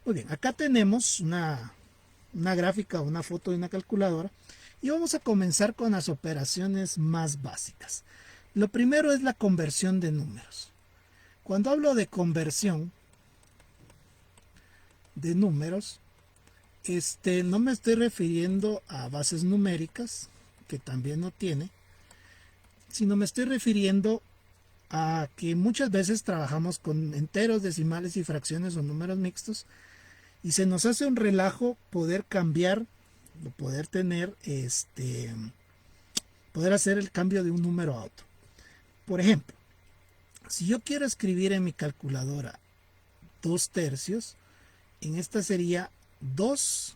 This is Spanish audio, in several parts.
Muy bien, acá tenemos una gráfica, una foto de una calculadora y vamos a comenzar con las operaciones más básicas. Lo primero es la conversión de números. Cuando hablo de conversión de números, no me estoy refiriendo a bases numéricas, que también no tiene, sino me estoy refiriendo a que muchas veces trabajamos con enteros, decimales y fracciones o números mixtos y se nos hace un relajo poder cambiar o poder tener poder hacer el cambio de un número a otro. Por ejemplo, si yo quiero escribir en mi calculadora 2/3, en esta sería 2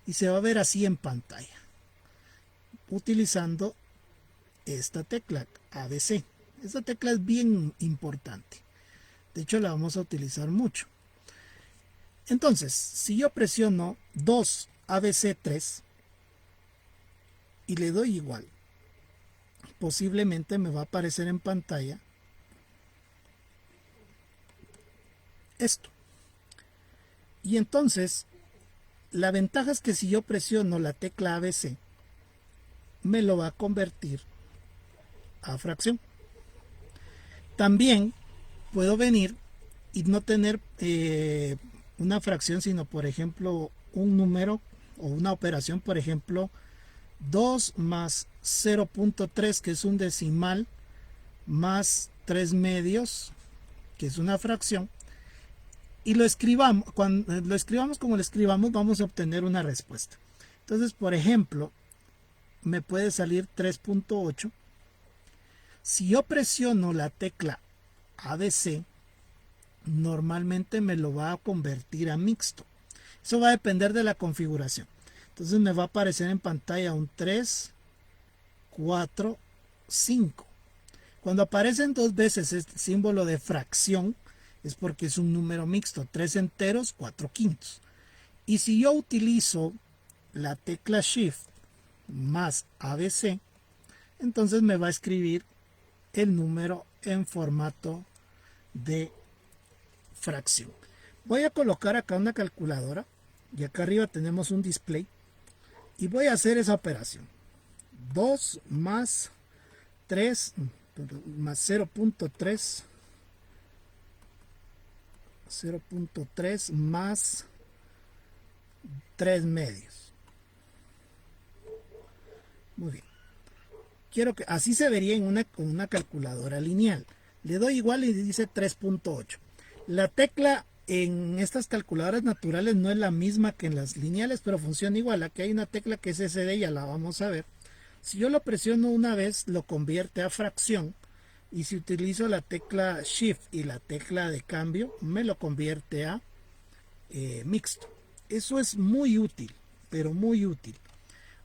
y se va a ver así en pantalla utilizando esta tecla ABC. Esta tecla es bien importante, de hecho la vamos a utilizar mucho. Entonces, si yo presiono 2 ABC3 y le doy igual, posiblemente me va a aparecer en pantalla esto. Y entonces, la ventaja es que si yo presiono la tecla ABC, me lo va a convertir a fracción. También puedo venir y no tener una fracción, sino por ejemplo un número o una operación, por ejemplo 2 más 0.3, que es un decimal, más 3 medios, que es una fracción, y lo escribamos. Cuando lo escribamos como lo escribamos, vamos a obtener una respuesta. Entonces, por ejemplo, me puede salir 3.8. Si yo presiono la tecla ABC, normalmente me lo va a convertir a mixto. Eso va a depender de la configuración. Entonces me va a aparecer en pantalla un 3, 4, 5. Cuando aparecen dos veces este símbolo de fracción, es porque es un número mixto, 3 enteros, 4 quintos. Y si yo utilizo la tecla Shift más ABC, entonces me va a escribir el número en formato de fracción. Voy a colocar acá una calculadora y acá arriba tenemos un display y voy a hacer esa operación. 2 más 3 más 0.3 más 3 medios. Muy bien. Quiero que así se vería en una calculadora lineal. Le doy igual y dice 3.8. La tecla en estas calculadoras naturales no es la misma que en las lineales, pero funciona igual. Aquí hay una tecla que es SD, ya la vamos a ver. Si yo lo presiono una vez, lo convierte a fracción. Y si utilizo la tecla Shift y la tecla de cambio, me lo convierte a mixto. Eso es muy útil, pero muy útil.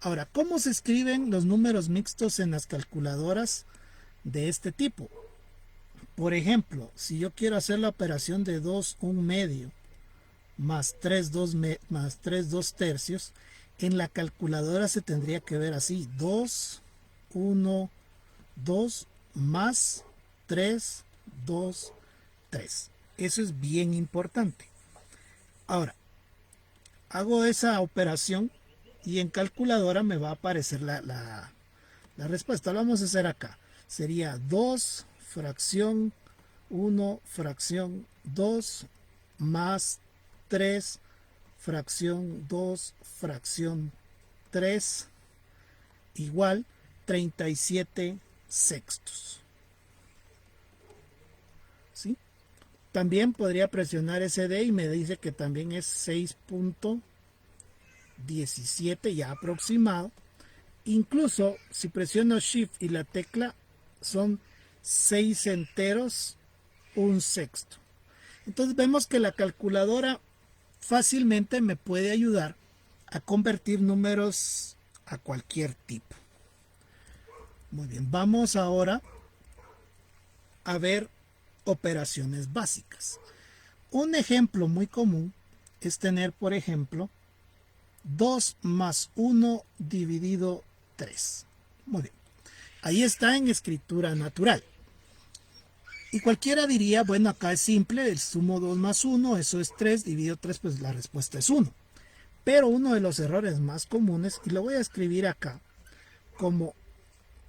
Ahora, ¿cómo se escriben los números mixtos en las calculadoras de este tipo? Por ejemplo, si yo quiero hacer la operación de 2 1 medio más 3 2 tercios, en la calculadora se tendría que ver así: 2 1 2 más 3 2 3. Eso es bien importante. Ahora, hago esa operación y en calculadora me va a aparecer la respuesta. Lo vamos a hacer acá. Sería 2 fracción 1 fracción 2 más 3 fracción 2 fracción 3 igual 37 sextos. ¿Sí? También podría presionar SD y me dice que también es 6.17 ya aproximado. Incluso si presiono Shift y la tecla, son 6 enteros, un sexto. Entonces vemos que la calculadora fácilmente me puede ayudar a convertir números a cualquier tipo. Muy bien, vamos ahora a ver operaciones básicas. Un ejemplo muy común es tener, por ejemplo, 2 más 1 dividido 3. Muy bien. Ahí está en escritura natural. Y cualquiera diría, bueno, acá es simple, el sumo 2 más 1, eso es 3, dividido 3, pues la respuesta es 1. Pero uno de los errores más comunes, y lo voy a escribir acá, como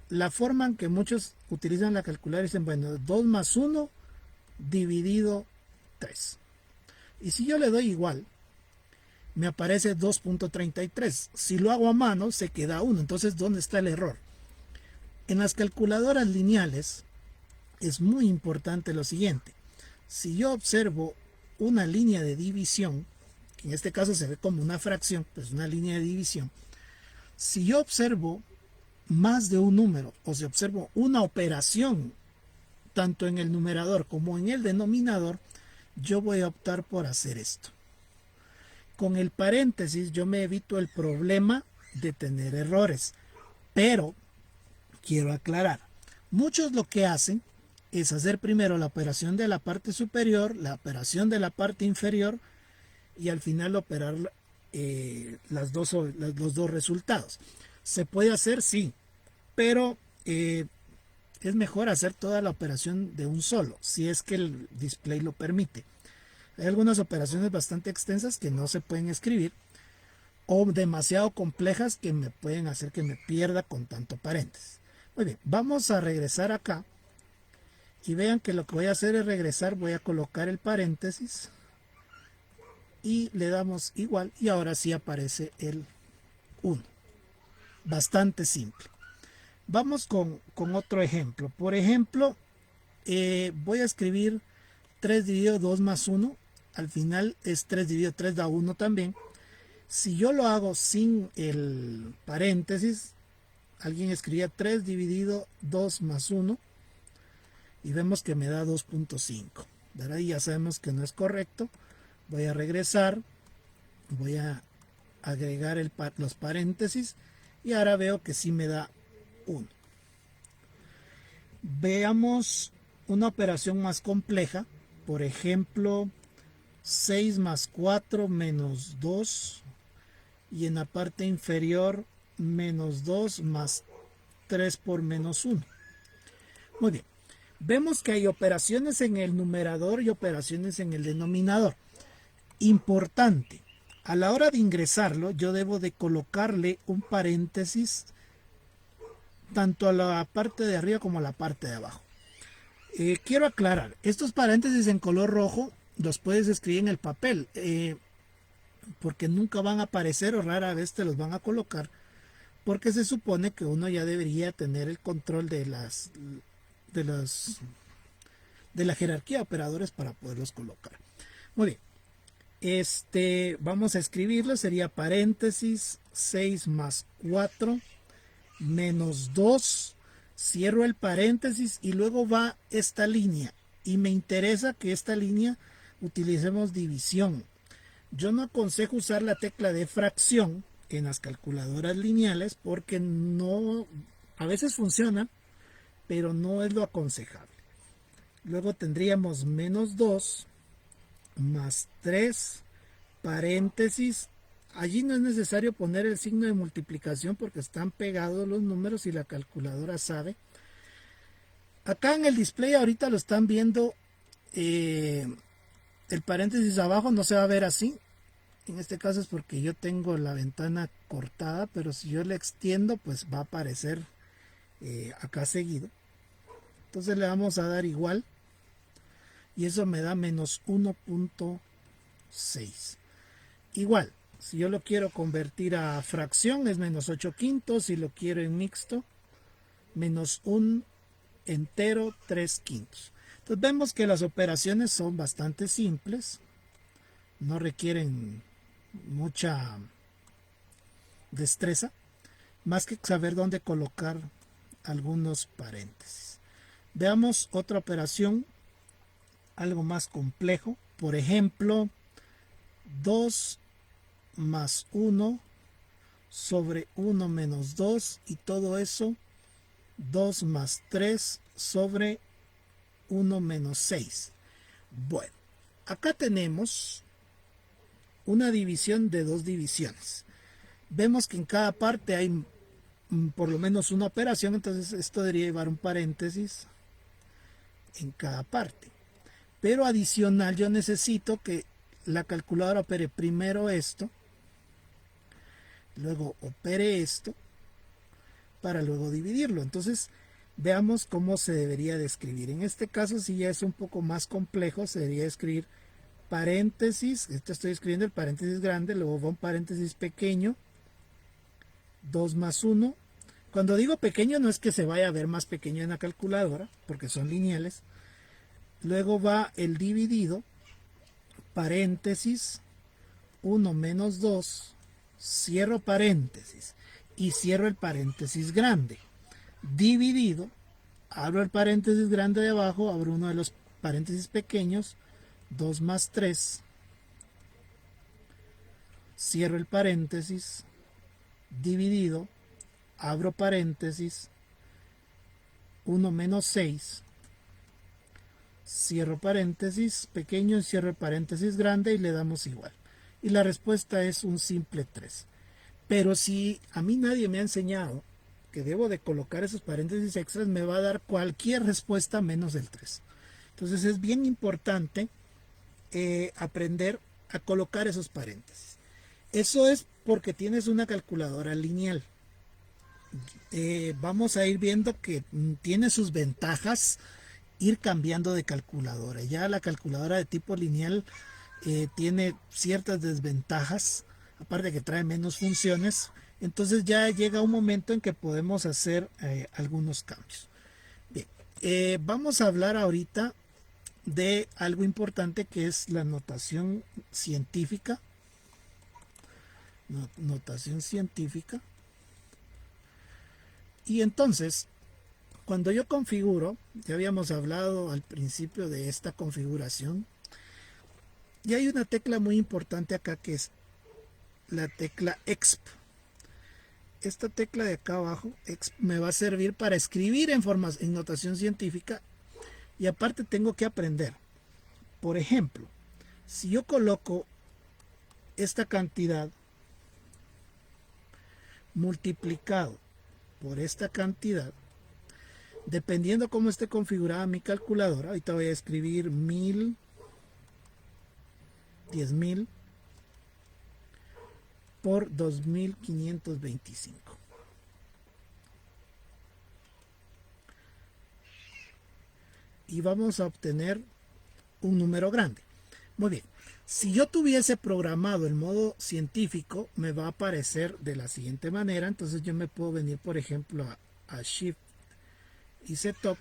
la forma en que muchos utilizan la calculadora, dicen, bueno, 2 más 1 dividido 3. Y si yo le doy igual, me aparece 2.33. Si lo hago a mano, se queda 1. Entonces, ¿dónde está el error? En las calculadoras lineales es muy importante lo siguiente. Si yo observo una línea de división, que en este caso se ve como una fracción, pues una línea de división. Si yo observo más de un número, o si observo una operación, tanto en el numerador como en el denominador, yo voy a optar por hacer esto. Con el paréntesis yo me evito el problema de tener errores, pero quiero aclarar, muchos lo que hacen es hacer primero la operación de la parte superior, la operación de la parte inferior y al final operar los dos resultados. ¿Se puede hacer? Sí, pero es mejor hacer toda la operación de un solo, si es que el display lo permite. Hay algunas operaciones bastante extensas que no se pueden escribir o demasiado complejas que me pueden hacer que me pierda con tanto paréntesis. Muy bien, vamos a regresar acá y vean que lo que voy a hacer es regresar, voy a colocar el paréntesis y le damos igual y ahora sí aparece el 1. Bastante simple. Vamos con otro ejemplo. Por ejemplo, voy a escribir 3 dividido 2 más 1. Al final es 3 dividido 3 da 1 también. Si yo lo hago sin el paréntesis, alguien escribía 3 dividido 2 más 1 y vemos que me da 2.5. De ahí ya sabemos que no es correcto. Voy a regresar, voy a agregar los paréntesis y ahora veo que sí me da 1. Veamos una operación más compleja, por ejemplo 6 más 4 menos 2 y en la parte inferior menos 2 más 3 por menos 1. Muy bien, vemos que hay operaciones en el numerador y operaciones en el denominador. Importante, a la hora de ingresarlo yo debo de colocarle un paréntesis tanto a la parte de arriba como a la parte de abajo. Quiero aclarar, estos paréntesis en color rojo los puedes escribir en el papel, porque nunca van a aparecer o rara vez te los van a colocar, porque se supone que uno ya debería tener el control de la jerarquía de operadores para poderlos colocar. Muy bien, vamos a escribirlo, sería paréntesis 6 más 4 menos 2, cierro el paréntesis y luego va esta línea y me interesa que esta línea utilicemos división. Yo no aconsejo usar la tecla de fracción en las calculadoras lineales porque no, a veces funciona, pero no es lo aconsejable. Luego tendríamos menos 2 más 3 paréntesis. Allí no es necesario poner el signo de multiplicación porque están pegados los números y la calculadora sabe. Acá en el display ahorita lo están viendo, el paréntesis abajo no se va a ver así. En este caso es porque yo tengo la ventana cortada, pero si yo le extiendo pues va a aparecer acá seguido. Entonces le vamos a dar igual y eso me da menos 1.6. Igual, si yo lo quiero convertir a fracción es menos 8 quintos, si lo quiero en mixto, menos 1 entero 3 quintos. Entonces vemos que las operaciones son bastante simples, no requieren mucha destreza, más que saber dónde colocar algunos paréntesis. Veamos otra operación, algo más complejo, por ejemplo, 2 más 1 sobre 1 menos 2 y todo eso 2 más 3 sobre 1 menos 6. Bueno, acá tenemos una división de dos divisiones. Vemos que en cada parte hay por lo menos una operación, entonces esto debería llevar un paréntesis en cada parte. Pero adicional yo necesito que la calculadora opere primero esto, luego opere esto, para luego dividirlo. Entonces veamos cómo se debería de escribir. En este caso, si ya es un poco más complejo, se debería escribir paréntesis, estoy escribiendo el paréntesis grande, luego va un paréntesis pequeño, 2 más 1. Cuando digo pequeño no es que se vaya a ver más pequeño en la calculadora, porque son lineales. Luego va el dividido, paréntesis, 1 menos 2, cierro paréntesis y cierro el paréntesis grande. Dividido, abro el paréntesis grande de abajo, abro uno de los paréntesis pequeños, 2 más 3, cierro el paréntesis, dividido, abro paréntesis, 1 menos 6, cierro paréntesis pequeño y cierro el paréntesis grande y le damos igual. Y la respuesta es un simple 3. Pero si a mí nadie me ha enseñado que debo de colocar esos paréntesis extras, me va a dar cualquier respuesta menos el 3. Entonces es bien importante aprender a colocar esos paréntesis. Eso es porque tienes una calculadora lineal. Vamos a ir viendo que tiene sus ventajas ir cambiando de calculadora. Ya la calculadora de tipo lineal tiene ciertas desventajas, aparte de que trae menos funciones. Entonces ya llega un momento en que podemos hacer algunos cambios. Bien, vamos a hablar ahorita de algo importante que es la notación científica. Notación científica. Y entonces, cuando yo configuro, ya habíamos hablado al principio de esta configuración, y hay una tecla muy importante acá que es la tecla exp. Esta tecla de acá abajo exp me va a servir para escribir en notación científica, y aparte tengo que aprender. Por ejemplo, si yo coloco esta cantidad multiplicado por esta cantidad, dependiendo cómo esté configurada mi calculadora, ahorita voy a escribir 1000, 10.000 por 2525. Y vamos a obtener un número grande. Muy bien. Si yo tuviese programado el modo científico, me va a aparecer de la siguiente manera. Entonces yo me puedo venir, por ejemplo, a Shift y Setup.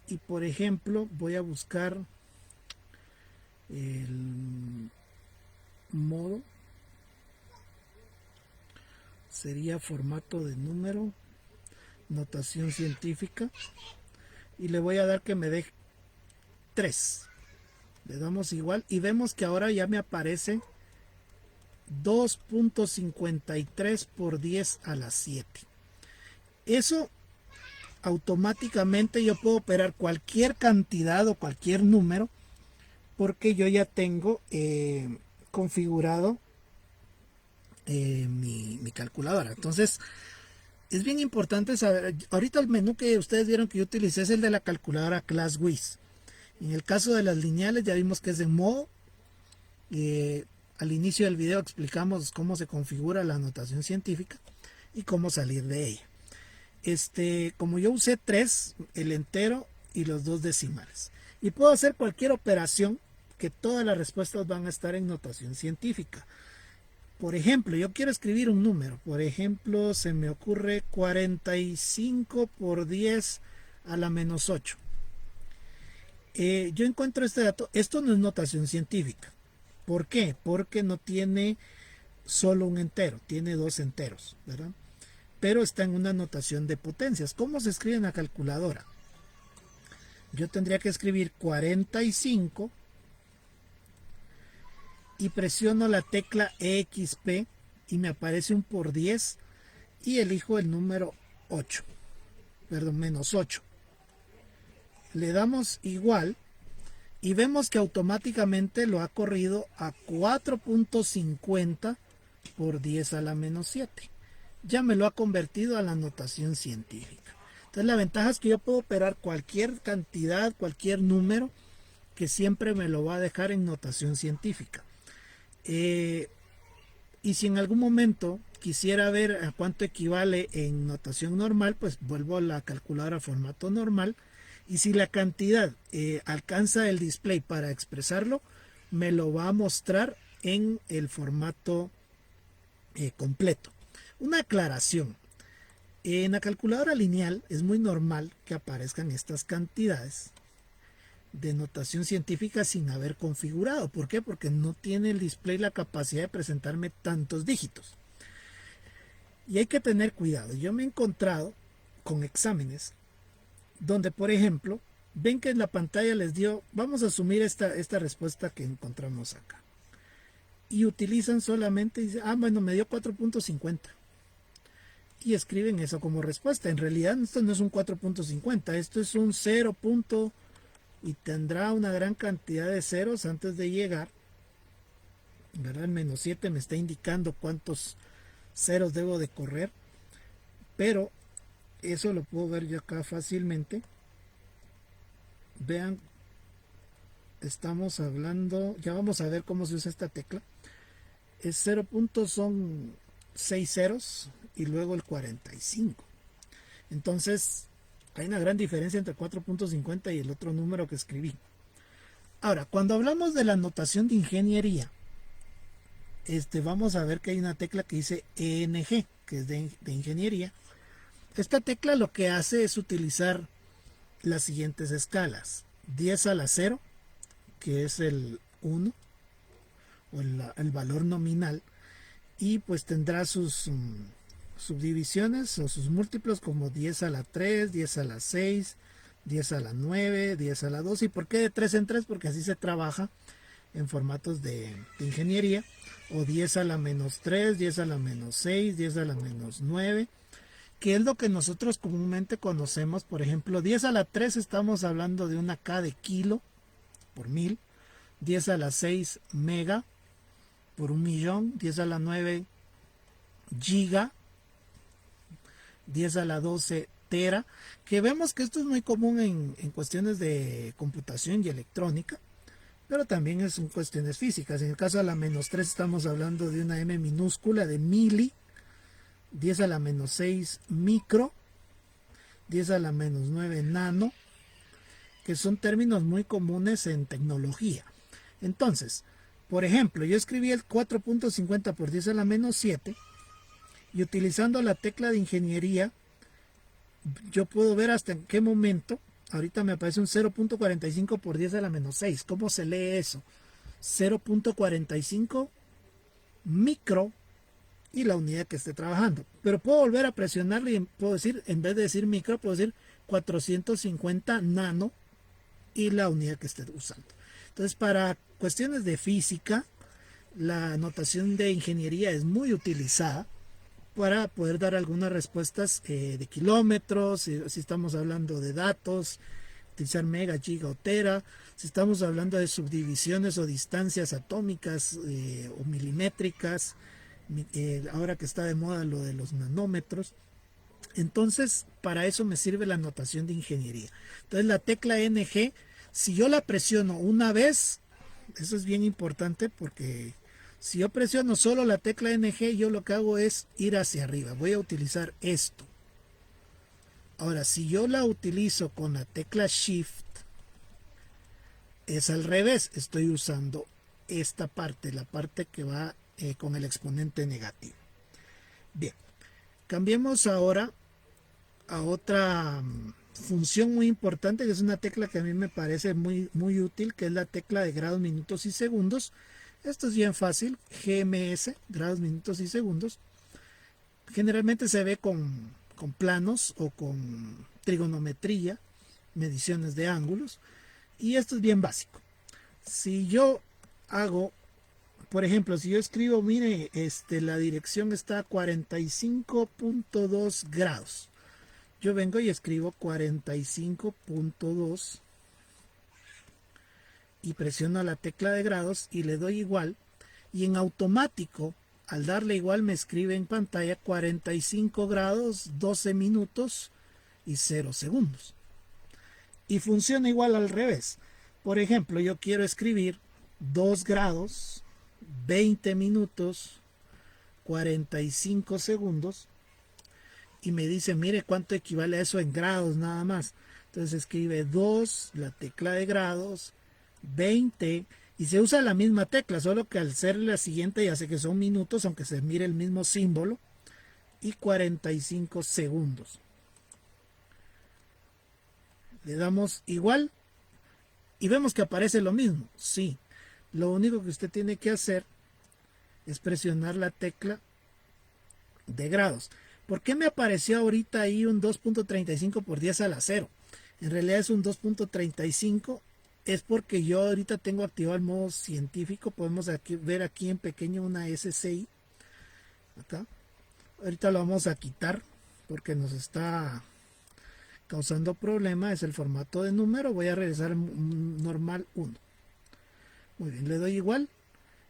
Y por ejemplo, voy a buscar el modo. Sería formato de número, notación científica. Y le voy a dar que me dé 3. Le damos igual y vemos que ahora ya me aparece 2.53 por 10 a la 7. Eso automáticamente yo puedo operar cualquier cantidad o cualquier número porque yo ya tengo configurado mi calculadora. Entonces es bien importante saber. Ahorita el menú que ustedes vieron que yo utilicé es el de la calculadora ClassWiz. En el caso de las lineales ya vimos que es en modo. Al inicio del video explicamos cómo se configura la notación científica y cómo salir de ella. Como yo usé 3, el entero y los 2 decimales. Y puedo hacer cualquier operación que todas las respuestas van a estar en notación científica. Por ejemplo, yo quiero escribir un número. Por ejemplo, se me ocurre 45 por 10 a la menos 8. Yo encuentro este dato. Esto no es notación científica. ¿Por qué? Porque no tiene solo un entero, tiene 2 enteros, ¿verdad? Pero está en una notación de potencias. ¿Cómo se escribe en la calculadora? Yo tendría que escribir 45 y presiono la tecla EXP y me aparece un por 10 y elijo el número 8, perdón, menos 8. Le damos igual y vemos que automáticamente lo ha corrido a 4.50 por 10 a la menos 7. Ya me lo ha convertido a la notación científica. Entonces la ventaja es que yo puedo operar cualquier cantidad, cualquier número, que siempre me lo va a dejar en notación científica. Y si en algún momento quisiera ver a cuánto equivale en notación normal, pues vuelvo a la calculadora a formato normal. Y si la cantidad alcanza el display para expresarlo, me lo va a mostrar en el formato completo. Una aclaración. En la calculadora lineal es muy normal que aparezcan estas cantidades de notación científica sin haber configurado. ¿Por qué? Porque no tiene el display la capacidad de presentarme tantos dígitos. Y hay que tener cuidado. Yo me he encontrado con exámenes donde, por ejemplo, ven que en la pantalla les dio, vamos a asumir esta respuesta que encontramos acá. Y utilizan solamente, dice, bueno, me dio 4.50. Y escriben eso como respuesta. En realidad esto no es un 4.50, esto es un 0. Y tendrá una gran cantidad de ceros antes de llegar. ¿Verdad? El -7 me está indicando cuántos ceros debo de correr. Pero eso lo puedo ver yo acá fácilmente. Vean, estamos hablando, ya vamos a ver cómo se usa esta tecla. Es 0 puntos, son 6 ceros y luego el 45. Entonces hay una gran diferencia entre 4.50 y el otro número que escribí. Ahora, cuando hablamos de la notación de ingeniería, vamos a ver que hay una tecla que dice ENG, que es de ingeniería. Esta tecla lo que hace es utilizar las siguientes escalas. 10 a la 0, que es el 1, o el valor nominal, y pues tendrá sus subdivisiones o sus múltiplos como 10 a la 3, 10 a la 6, 10 a la 9, 10 a la 2. ¿Y por qué de 3 en 3? Porque así se trabaja en formatos de ingeniería. O 10 a la -3, 10 a la -6, 10 a la -9, que es lo que nosotros comúnmente conocemos. Por ejemplo, 10 a la 3 estamos hablando de una K de kilo por 1000, 10 a la 6 mega por 1.000.000, 10 a la 9 giga, 10 a la 12 tera, que vemos que esto es muy común en cuestiones de computación y electrónica, pero también es en cuestiones físicas. En el caso de la -3 estamos hablando de una M minúscula de mili, 10 a la -6 micro, 10 a la -9 nano, que son términos muy comunes en tecnología. Entonces, por ejemplo, yo escribí el 4.50 por 10 a la -7 y utilizando la tecla de ingeniería, yo puedo ver hasta en qué momento. Ahorita me aparece un 0.45 por 10 a la -6. ¿Cómo se lee eso? 0.45 micro y la unidad que esté trabajando. Pero puedo volver a presionarle y puedo decir, en vez de decir micro, puedo decir 450 nano y la unidad que esté usando. Entonces, para cuestiones de física, la notación de ingeniería es muy utilizada para poder dar algunas respuestas de kilómetros, si estamos hablando de datos, utilizar mega, giga o tera, si estamos hablando de subdivisiones o distancias atómicas o milimétricas, ahora que está de moda lo de los nanómetros. Entonces, para eso me sirve la notación de ingeniería. Entonces, la tecla NG, si yo la presiono una vez, eso es bien importante porque si yo presiono solo la tecla NG, yo lo que hago es ir hacia arriba. Voy a utilizar esto. Ahora, si yo la utilizo con la tecla Shift, es al revés. Estoy usando esta parte, la parte que va con el exponente negativo. Bien, cambiemos ahora a otra función muy importante, que es una tecla que a mí me parece muy útil, que es la tecla de grados, minutos y segundos. Esto es bien fácil, GMS, grados, minutos y segundos. Generalmente se ve con planos o con trigonometría, mediciones de ángulos, y esto es bien básico. Si yo hago, por ejemplo, si yo escribo, mire, la dirección está a 45.2 grados. Yo vengo y escribo 45.2 y presiono la tecla de grados y le doy igual, y en automático al darle igual me escribe en pantalla 45 grados 12 minutos y 0 segundos. Y funciona igual al revés. Por ejemplo, yo quiero escribir 2 grados, 20 minutos, 45 segundos. Y me dice, mire cuánto equivale a eso en grados nada más. Entonces escribe 2, la tecla de grados, 20, y se usa la misma tecla, solo que al ser la siguiente ya sé que son minutos, aunque se mire el mismo símbolo, y 45 segundos. Le damos igual y vemos que aparece lo mismo. Sí, lo único que usted tiene que hacer es presionar la tecla de grados. ¿Por qué me apareció ahorita ahí un 2.35 por 10 a la 0? En realidad es un 2.35, es porque yo ahorita tengo activado el modo científico. Podemos ver aquí en pequeño una SCI. Acá. Ahorita lo vamos a quitar porque nos está causando problema. Es el formato de número. Voy a regresar normal 1. Muy bien, le doy igual.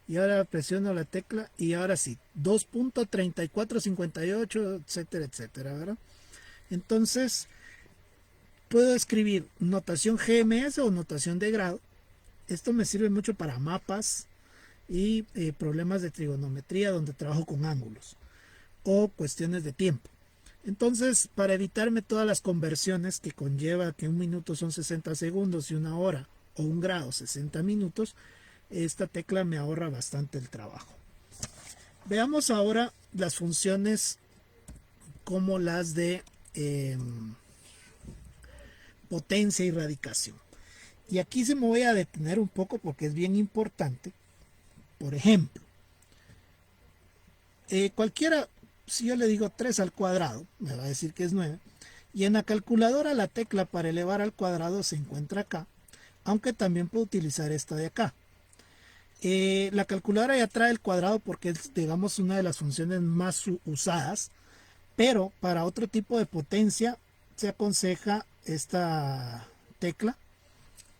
Y ahora presiono la tecla y ahora sí, 2.3458, etcétera, etcétera, ¿verdad? Entonces, puedo escribir notación GMS o notación de grado. Esto me sirve mucho para mapas y problemas de trigonometría donde trabajo con ángulos o cuestiones de tiempo. Entonces, para evitarme todas las conversiones que conlleva que un minuto son 60 segundos y una hora, o un grado 60 minutos, esta tecla me ahorra bastante el trabajo. Veamos ahora las funciones como las de potencia y radicación. Y aquí se me voy a detener un poco porque es bien importante. Por ejemplo, cualquiera, si yo le digo 3 al cuadrado, me va a decir que es 9. Y en la calculadora la tecla para elevar al cuadrado se encuentra acá, aunque también puedo utilizar esta de acá. La calculadora ya trae el cuadrado porque es, digamos, una de las funciones más usadas, pero para otro tipo de potencia se aconseja esta tecla,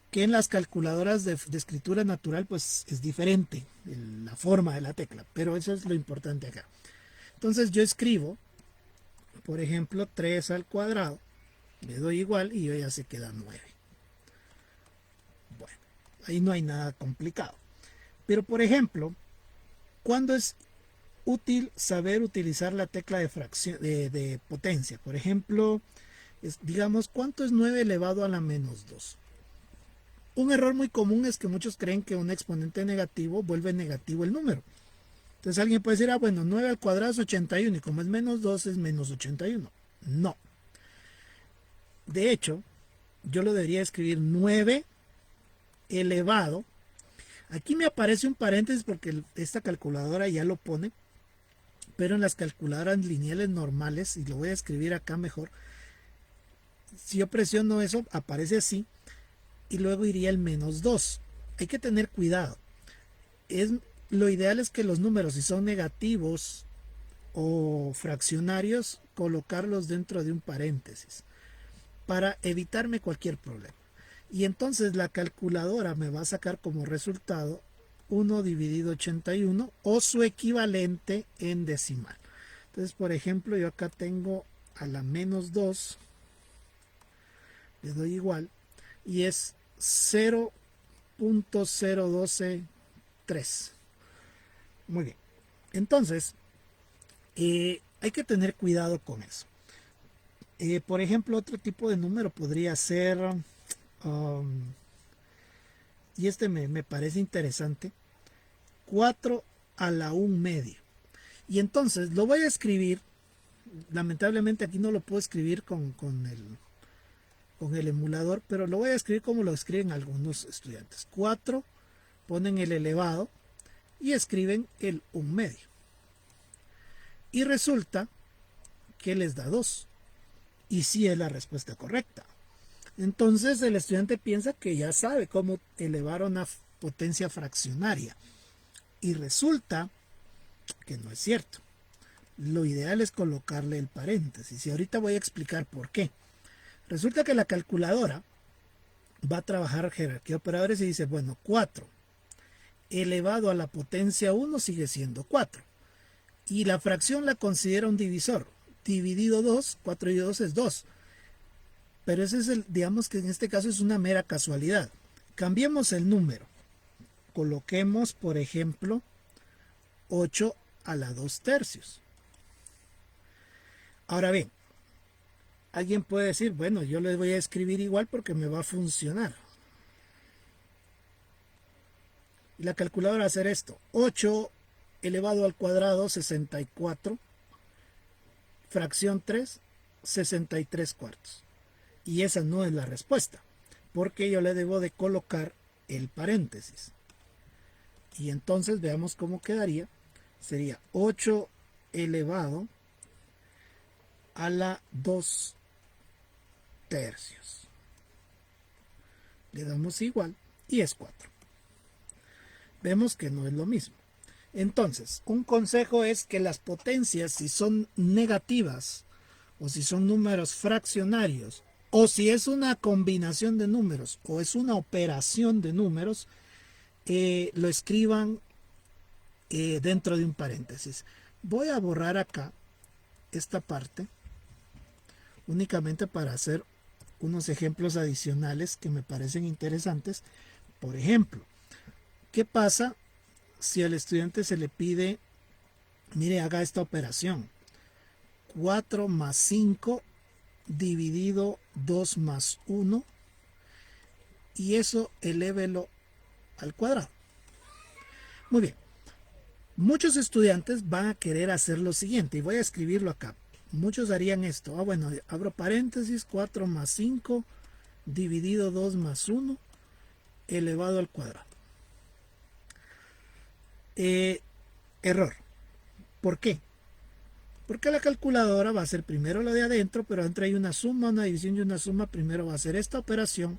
que en las calculadoras de escritura natural pues es diferente la forma de la tecla, pero eso es lo importante acá. Entonces yo escribo, por ejemplo, 3 al cuadrado, le doy igual y yo ya se queda 9. Bueno, ahí no hay nada complicado. Pero por ejemplo, ¿cuándo es útil saber utilizar la tecla de fracción de potencia? Por ejemplo, digamos, ¿cuánto es 9 elevado a la menos 2? Un error muy común es que muchos creen que un exponente negativo vuelve negativo el número. Entonces alguien puede decir, bueno, 9 al cuadrado es 81 y como es menos 2 es menos 81. No. De hecho, yo lo debería escribir 9 elevado. Aquí me aparece un paréntesis porque esta calculadora ya lo pone, pero en las calculadoras lineales normales, y lo voy a escribir acá mejor, si yo presiono eso, aparece así, y luego iría el menos 2. Hay que tener cuidado. Lo ideal es que los números, si son negativos o fraccionarios, colocarlos dentro de un paréntesis para evitarme cualquier problema. Y entonces la calculadora me va a sacar como resultado 1 dividido 81 o su equivalente en decimal. Entonces, por ejemplo, yo acá tengo a la menos 2, le doy igual, y es 0.0123. Muy bien. Entonces, hay que tener cuidado con eso. Por ejemplo, otro tipo de número podría ser... y este me parece interesante, 4 a la 1 medio. Y entonces lo voy a escribir, lamentablemente aquí no lo puedo escribir con el emulador, pero lo voy a escribir como lo escriben algunos estudiantes. 4, ponen el elevado y escriben el 1 medio. Y resulta que les da 2. Y sí es la respuesta correcta. Entonces el estudiante piensa que ya sabe cómo elevar a una potencia fraccionaria. Y resulta que no es cierto. Lo ideal es colocarle el paréntesis. Y ahorita voy a explicar por qué. Resulta que la calculadora va a trabajar jerarquía de operadores y dice, bueno, 4 elevado a la potencia 1 sigue siendo 4. Y la fracción la considera un divisor. Dividido 2, 4 y 2 es 2. Pero ese es digamos que en este caso es una mera casualidad. Cambiemos el número. Coloquemos, por ejemplo, 8 a la 2/3. Ahora bien, alguien puede decir, bueno, yo les voy a escribir igual porque me va a funcionar. Y la calculadora va a hacer esto. 8 elevado al cuadrado, 64. Fracción 3, 63/4. Y esa no es la respuesta, porque yo le debo de colocar el paréntesis. Y entonces veamos cómo quedaría. Sería 8 elevado a la 2/3. Le damos igual y es 4. Vemos que no es lo mismo. Entonces, un consejo es que las potencias, si son negativas o si son números fraccionarios, o si es una combinación de números o es una operación de números, lo escriban dentro de un paréntesis. Voy a borrar acá esta parte únicamente para hacer unos ejemplos adicionales que me parecen interesantes. Por ejemplo, ¿qué pasa si al estudiante se le pide, mire, haga esta operación? 4 más 5 dividido 2 más 1 y eso elévelo al cuadrado. Muy bien. Muchos estudiantes van a querer hacer lo siguiente y voy a escribirlo acá. Muchos harían esto. Bueno, abro paréntesis, 4 más 5 dividido 2 más 1 elevado al cuadrado. Error. ¿Por qué? Porque la calculadora va a hacer primero lo de adentro, pero adentro hay una suma, una división y una suma. Primero va a hacer esta operación,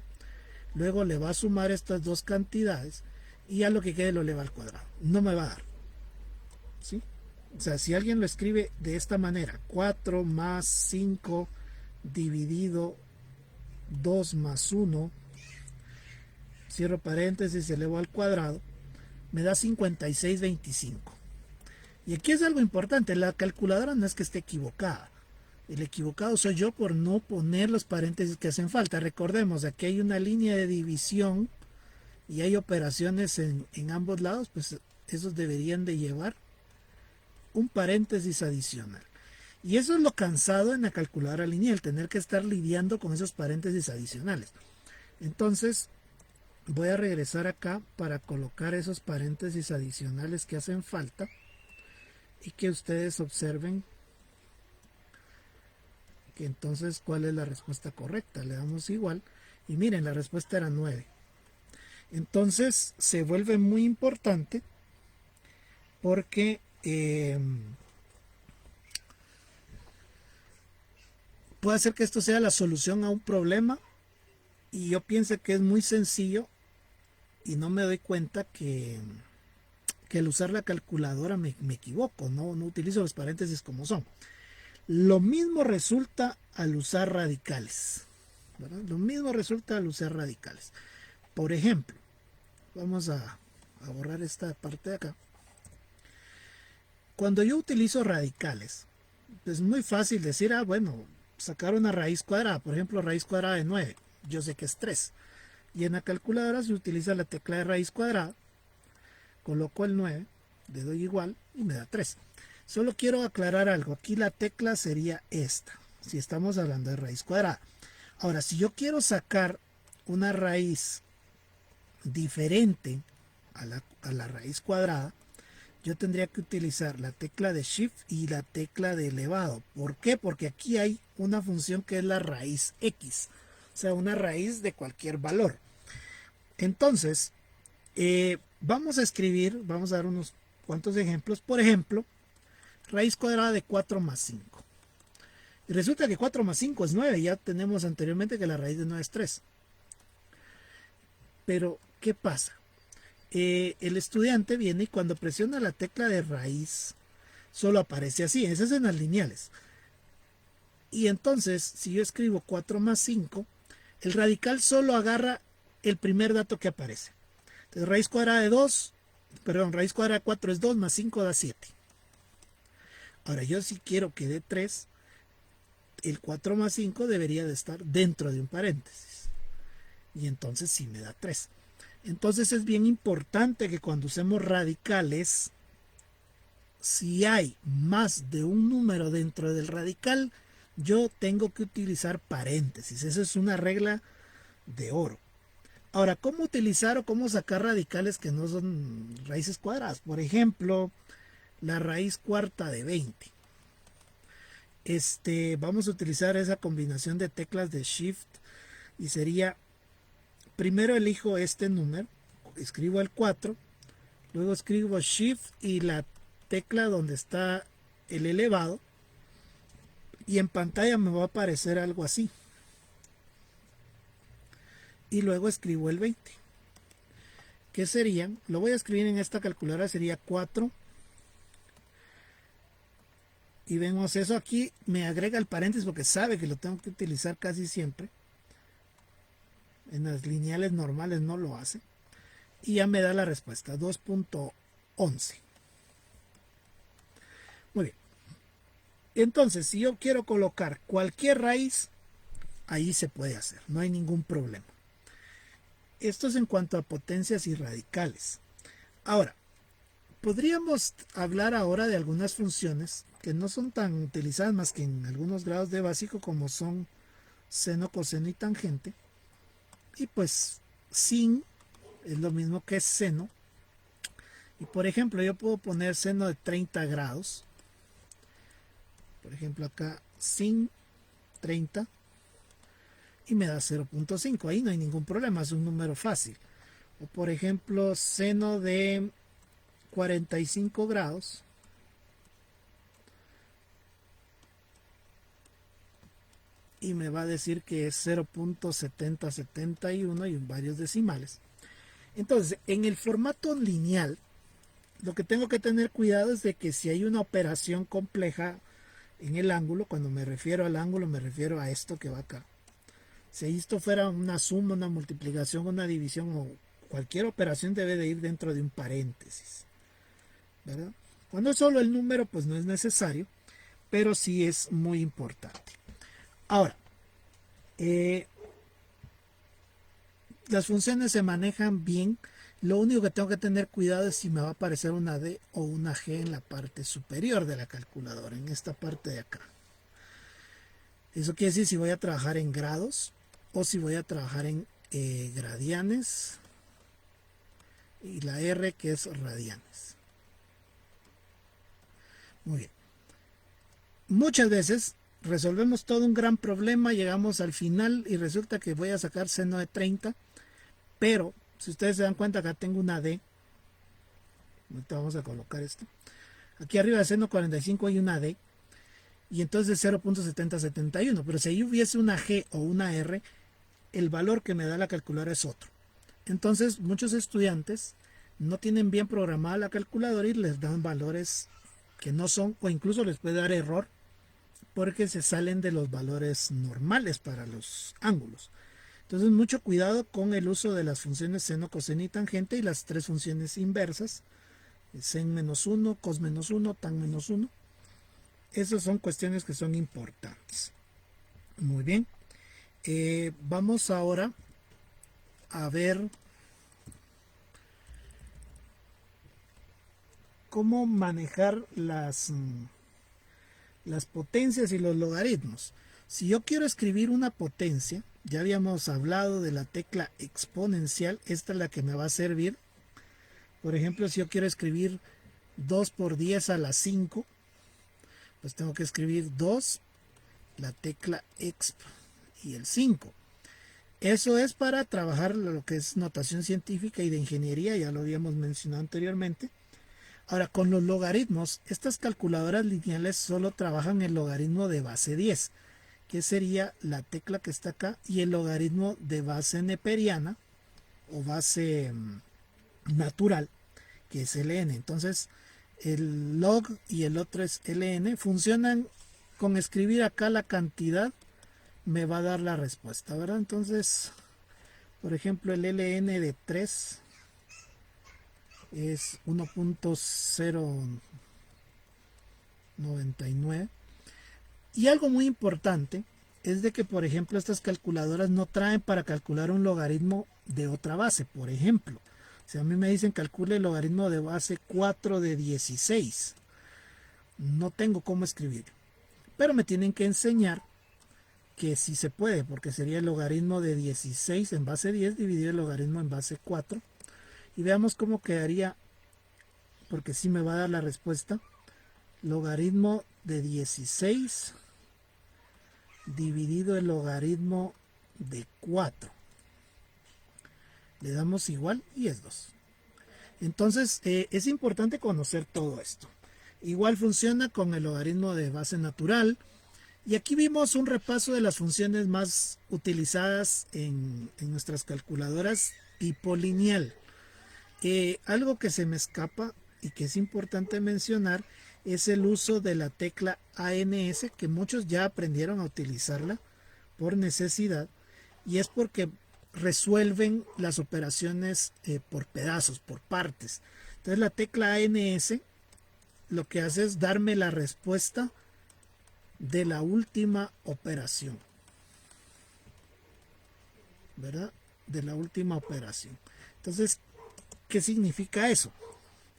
luego le va a sumar estas dos cantidades y ya lo que quede lo eleva al cuadrado. No me va a dar. ¿Sí? O sea, si alguien lo escribe de esta manera, 4 más 5 dividido 2 más 1, cierro paréntesis, elevo al cuadrado, me da 56/25. Y aquí es algo importante, la calculadora no es que esté equivocada. El equivocado soy yo por no poner los paréntesis que hacen falta. Recordemos, aquí hay una línea de división y hay operaciones en ambos lados, pues esos deberían de llevar un paréntesis adicional. Y eso es lo cansado en la calculadora lineal, tener que estar lidiando con esos paréntesis adicionales. Entonces, voy a regresar acá para colocar esos paréntesis adicionales que hacen falta y que ustedes observen que entonces cuál es la respuesta correcta. Le damos igual y miren, la respuesta era 9. Entonces se vuelve muy importante porque puede ser que esto sea la solución a un problema y yo pienso que es muy sencillo y no me doy cuenta que al usar la calculadora me equivoco, no utilizo los paréntesis como son. Lo mismo resulta al usar radicales, ¿verdad? Lo mismo resulta al usar radicales. Por ejemplo, vamos a borrar esta parte de acá. Cuando yo utilizo radicales, es muy fácil decir, bueno, sacar una raíz cuadrada, por ejemplo, raíz cuadrada de 9, yo sé que es 3. Y en la calculadora se utiliza la tecla de raíz cuadrada, coloco el 9, le doy igual y me da 3. Solo quiero aclarar algo, aquí la tecla sería esta, si estamos hablando de raíz cuadrada. Ahora, si yo quiero sacar una raíz diferente a la raíz cuadrada, yo tendría que utilizar la tecla de Shift y la tecla de elevado. ¿Por qué? Porque aquí hay una función que es la raíz X, o sea, una raíz de cualquier valor. Entonces, vamos a escribir, vamos a dar unos cuantos ejemplos. Por ejemplo, raíz cuadrada de 4 más 5. Y resulta que 4 más 5 es 9. Ya tenemos anteriormente que la raíz de 9 es 3. Pero, ¿qué pasa? El estudiante viene y cuando presiona la tecla de raíz, solo aparece así. Esas son las lineales. Y entonces, si yo escribo 4 más 5, el radical solo agarra el primer dato que aparece. Entonces, raíz cuadrada de 4 es 2 más 5 da 7. Ahora, yo si quiero que dé 3, el 4 más 5 debería de estar dentro de un paréntesis. Y entonces sí me da 3. Entonces es bien importante que cuando usemos radicales, si hay más de un número dentro del radical, yo tengo que utilizar paréntesis. Esa es una regla de oro. Ahora, ¿cómo utilizar o cómo sacar radicales que no son raíces cuadradas? Por ejemplo, la raíz cuarta de 20. Vamos a utilizar esa combinación de teclas de Shift y sería, primero elijo este número, escribo el 4, luego escribo Shift y la tecla donde está el elevado, y en pantalla me va a aparecer algo así. Y luego escribo el 20. ¿Qué sería? Lo voy a escribir en esta calculadora, sería 4. Y vemos eso aquí, me agrega el paréntesis porque sabe que lo tengo que utilizar casi siempre. En las lineales normales no lo hace. Y ya me da la respuesta, 2.11. Muy bien. Entonces, si yo quiero colocar cualquier raíz, ahí se puede hacer, no hay ningún problema. Esto es en cuanto a potencias y radicales. Ahora, podríamos hablar ahora de algunas funciones que no son tan utilizadas más que en algunos grados de básico, como son seno, coseno y tangente. Y pues sin es lo mismo que seno. Y por ejemplo, yo puedo poner seno de 30 grados. Por ejemplo, acá sin 30 y me da 0.5. Ahí no hay ningún problema, es un número fácil. O por ejemplo, seno de 45 grados. Y me va a decir que es 0.7071 y varios decimales. Entonces, en el formato lineal, lo que tengo que tener cuidado es de que si hay una operación compleja en el ángulo, cuando me refiero al ángulo me refiero a esto que va acá. Si esto fuera una suma, una multiplicación, una división o cualquier operación, debe de ir dentro de un paréntesis, ¿verdad? Cuando es solo el número, pues no es necesario, pero sí es muy importante. Ahora, las funciones se manejan bien. Lo único que tengo que tener cuidado es si me va a aparecer una D o una G en la parte superior de la calculadora, en esta parte de acá. Eso quiere decir si voy a trabajar en grados o si voy a trabajar en gradianes, y la R que es radianes. Muy bien. Muchas veces resolvemos todo un gran problema, llegamos al final y resulta que voy a sacar seno de 30, pero si ustedes se dan cuenta, acá tengo una D. Ahorita vamos a colocar esto. Aquí arriba de seno 45 hay una D. Y entonces 0.7071. Pero si ahí hubiese una G o una R, el valor que me da la calculadora es otro. Entonces muchos estudiantes no tienen bien programada la calculadora y les dan valores que no son, o incluso les puede dar error porque se salen de los valores normales para los ángulos. Entonces mucho cuidado con el uso de las funciones seno, coseno y tangente y las tres funciones inversas, sen menos 1, cos menos 1, tan menos 1. Esas son cuestiones que son importantes. Muy bien. Vamos ahora a ver cómo manejar las potencias y los logaritmos. Si yo quiero escribir una potencia, ya habíamos hablado de la tecla exponencial, esta es la que me va a servir. Por ejemplo, si yo quiero escribir 2 por 10 a la 5, pues tengo que escribir 2, la tecla exp y el 5. Eso es para trabajar lo que es notación científica y de ingeniería, ya lo habíamos mencionado anteriormente. Ahora, con los logaritmos, estas calculadoras lineales solo trabajan el logaritmo de base 10, que sería la tecla que está acá, y el logaritmo de base neperiana o base natural, que es ln. Entonces, el log y el otro es ln, funcionan con escribir acá la cantidad, me va a dar la respuesta, ¿verdad? Entonces, por ejemplo, el ln de 3 es 1.099. Y algo muy importante es de que, por ejemplo, estas calculadoras no traen para calcular un logaritmo de otra base. Por ejemplo, si a mí me dicen calcule el logaritmo de base 4 de 16, no tengo cómo escribirlo. Pero me tienen que enseñar que sí se puede, porque sería el logaritmo de 16 en base 10 dividido el logaritmo en base 4. Y veamos cómo quedaría, porque sí me va a dar la respuesta. Logaritmo de 16 dividido el logaritmo de 4. Le damos igual y es 2. Entonces es importante conocer todo esto. Igual funciona con el logaritmo de base natural. Y aquí vimos un repaso de las funciones más utilizadas en nuestras calculadoras tipo lineal. Algo que se me escapa y que es importante mencionar es el uso de la tecla ANS, que muchos ya aprendieron a utilizarla por necesidad, y es porque resuelven las operaciones por pedazos, por partes. Entonces la tecla ANS lo que hace es darme la respuesta de la última operación, ¿verdad? De la última operación. Entonces, ¿qué significa eso?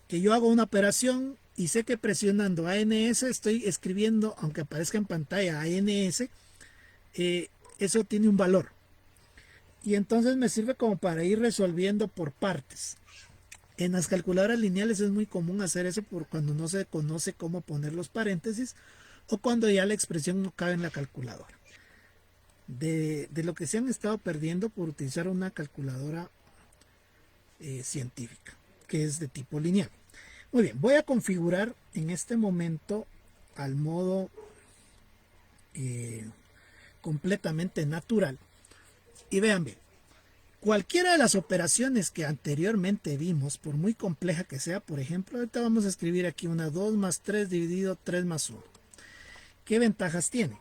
Que yo hago una operación y sé que presionando ANS estoy escribiendo, aunque aparezca en pantalla ANS, eso tiene un valor. Y entonces me sirve como para ir resolviendo por partes. En las calculadoras lineales es muy común hacer eso por cuando no se conoce cómo poner los paréntesis o cuando ya la expresión no cabe en la calculadora. De lo que se han estado perdiendo por utilizar una calculadora científica, que es de tipo lineal. Muy bien, voy a configurar en este momento al modo completamente natural. Y vean bien, cualquiera de las operaciones que anteriormente vimos, por muy compleja que sea, por ejemplo, ahorita vamos a escribir aquí una 2 más 3 dividido 3 más 1. ¿Qué ventajas tiene?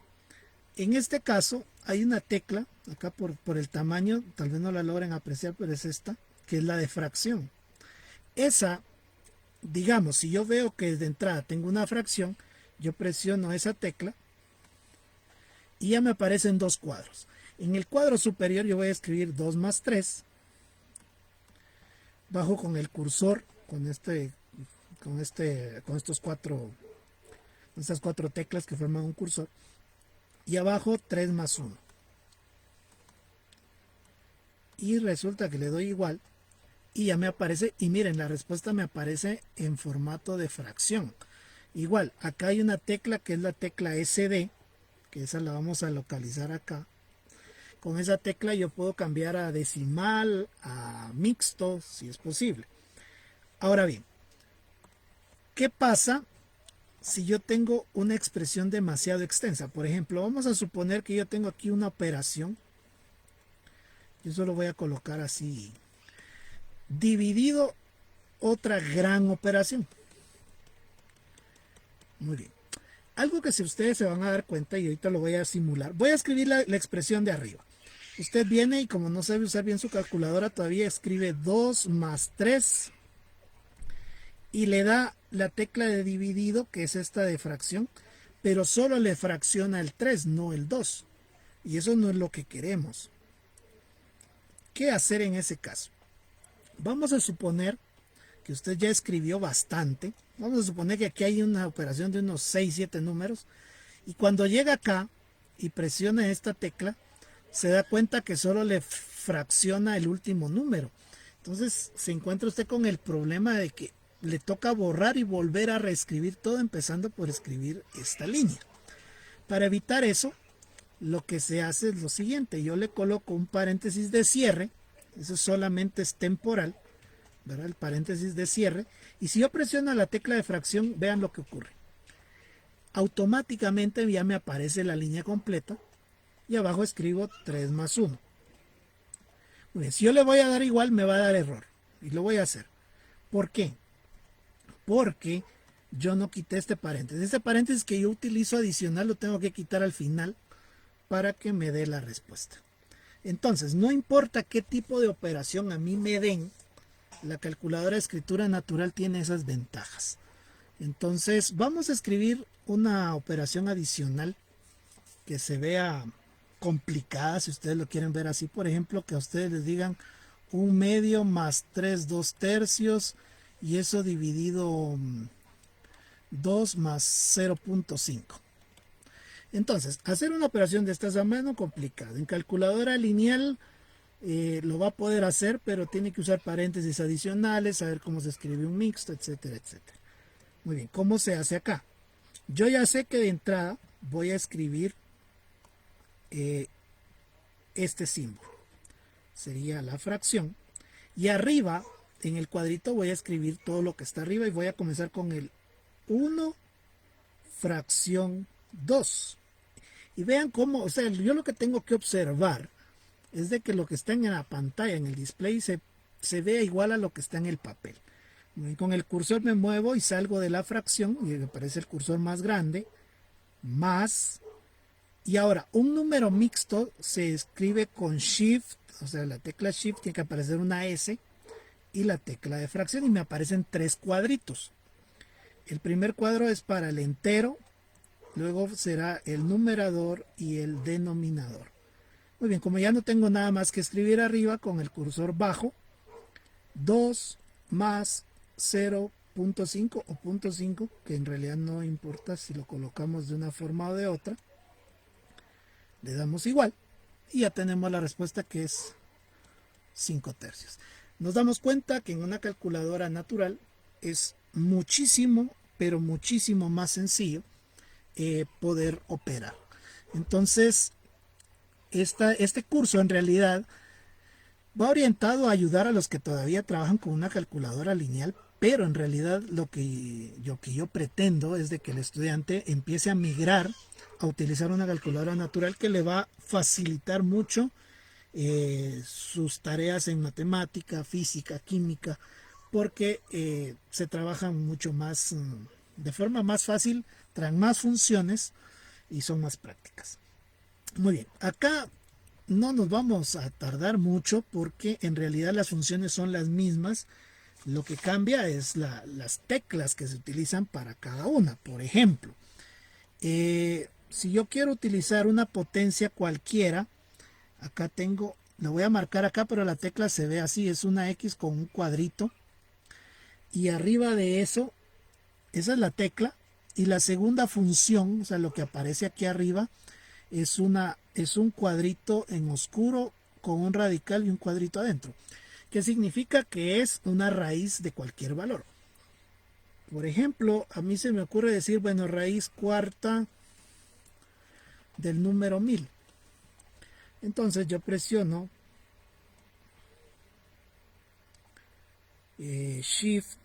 En este caso hay una tecla, acá por el tamaño, tal vez no la logren apreciar, pero es esta, que es la de fracción. Esa, digamos, si yo veo que de entrada tengo una fracción, yo presiono esa tecla y ya me aparecen dos cuadros. En el cuadro superior yo voy a escribir 2 más 3, bajo con el cursor, con estas cuatro teclas que forman un cursor, y abajo 3 más 1. Y resulta que le doy igual y ya me aparece, y miren, la respuesta me aparece en formato de fracción. Igual, acá hay una tecla que es la tecla SD, que esa la vamos a localizar acá. Con esa tecla yo puedo cambiar a decimal, a mixto, si es posible. Ahora bien, ¿qué pasa si yo tengo una expresión demasiado extensa? Por ejemplo, vamos a suponer que yo tengo aquí una operación. Yo solo voy a colocar así, dividido otra gran operación. Muy bien. Algo que si ustedes se van a dar cuenta, y ahorita lo voy a simular, voy a escribir la expresión de arriba. Usted viene y como no sabe usar bien su calculadora, todavía escribe 2 más 3 y le da la tecla de dividido, que es esta de fracción, pero solo le fracciona el 3, no el 2. Y eso no es lo que queremos. ¿Qué hacer en ese caso? Vamos a suponer que usted ya escribió bastante. Vamos a suponer que aquí hay una operación de unos 6, 7 números. Y cuando llega acá y presiona esta tecla, se da cuenta que solo le fracciona el último número. Entonces se encuentra usted con el problema de que le toca borrar y volver a reescribir todo, empezando por escribir esta línea. Para evitar eso, lo que se hace es lo siguiente. Yo le coloco un paréntesis de cierre. Eso solamente es temporal, ¿verdad? El paréntesis de cierre. Y si yo presiono la tecla de fracción, vean lo que ocurre. Automáticamente ya me aparece la línea completa. Y abajo escribo 3 más 1. Muy bien, si yo le voy a dar igual, me va a dar error. Y lo voy a hacer. ¿Por qué? Porque yo no quité este paréntesis. Este paréntesis que yo utilizo adicional lo tengo que quitar al final para que me dé la respuesta. Entonces, no importa qué tipo de operación a mí me den, la calculadora de escritura natural tiene esas ventajas. Entonces, vamos a escribir una operación adicional que se vea complicada, si ustedes lo quieren ver así. Por ejemplo, que a ustedes les digan 1/2 más 3 2/3 y eso dividido 2 más 0.5. Entonces, hacer una operación de estas a mano complicado. En calculadora lineal lo va a poder hacer, pero tiene que usar paréntesis adicionales, saber cómo se escribe un mixto, etcétera, etcétera. Muy bien, ¿cómo se hace acá? Yo ya sé que de entrada voy a escribir este símbolo. Sería la fracción. Y arriba, en el cuadrito, voy a escribir todo lo que está arriba y voy a comenzar con el 1 fracción 2. Y vean cómo, o sea, yo lo que tengo que observar es de que lo que está en la pantalla, en el display, se vea igual a lo que está en el papel. Con el cursor me muevo y salgo de la fracción y me aparece el cursor más grande, más, y ahora un número mixto se escribe con Shift, o sea, la tecla Shift tiene que aparecer una S y la tecla de fracción y me aparecen 3 cuadritos. El primer cuadro es para el entero, luego será el numerador y el denominador. Muy bien, como ya no tengo nada más que escribir arriba, con el cursor bajo, 2 más 0.5 o 0.5, que en realidad no importa si lo colocamos de una forma o de otra, le damos igual y ya tenemos la respuesta, que es 5/3. Nos damos cuenta que en una calculadora natural es muchísimo, pero muchísimo más sencillo poder operar. Entonces, este curso en realidad va orientado a ayudar a los que todavía trabajan con una calculadora lineal, pero en realidad lo que yo pretendo es de que el estudiante empiece a migrar a utilizar una calculadora natural que le va a facilitar mucho sus tareas en matemática, física, química, porque se trabajan mucho más, de forma más fácil, traen más funciones y son más prácticas. Muy bien, acá no nos vamos a tardar mucho porque en realidad las funciones son las mismas. Lo que cambia es las teclas que se utilizan para cada una. Por ejemplo, si yo quiero utilizar una potencia cualquiera, acá tengo, lo voy a marcar acá, pero la tecla se ve así, es una X con un cuadrito. Y arriba de eso, esa es la tecla. Y la segunda función, o sea, lo que aparece aquí arriba, es un cuadrito en oscuro con un radical y un cuadrito adentro, que significa que es una raíz de cualquier valor. Por ejemplo, a mí se me ocurre decir, bueno, raíz cuarta del número 1000. Entonces yo presiono Shift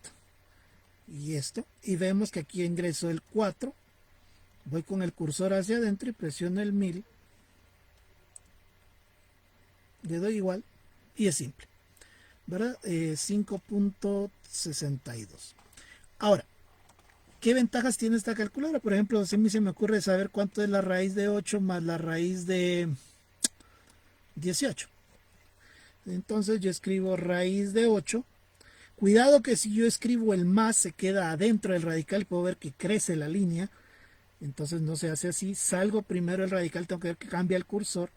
y esto, y vemos que aquí ingreso el 4. Voy con el cursor hacia adentro y presiono el 1000. Le doy igual y es simple, ¿verdad? 5.62. Ahora, ¿qué ventajas tiene esta calculadora? Por ejemplo, si a mí se me ocurre saber cuánto es la raíz de 8 más la raíz de 18. Entonces yo escribo raíz de 8. Cuidado que si yo escribo el más se queda adentro del radical, puedo ver que crece la línea. Entonces no se hace así. Salgo primero el radical, tengo que ver que cambia el cursor.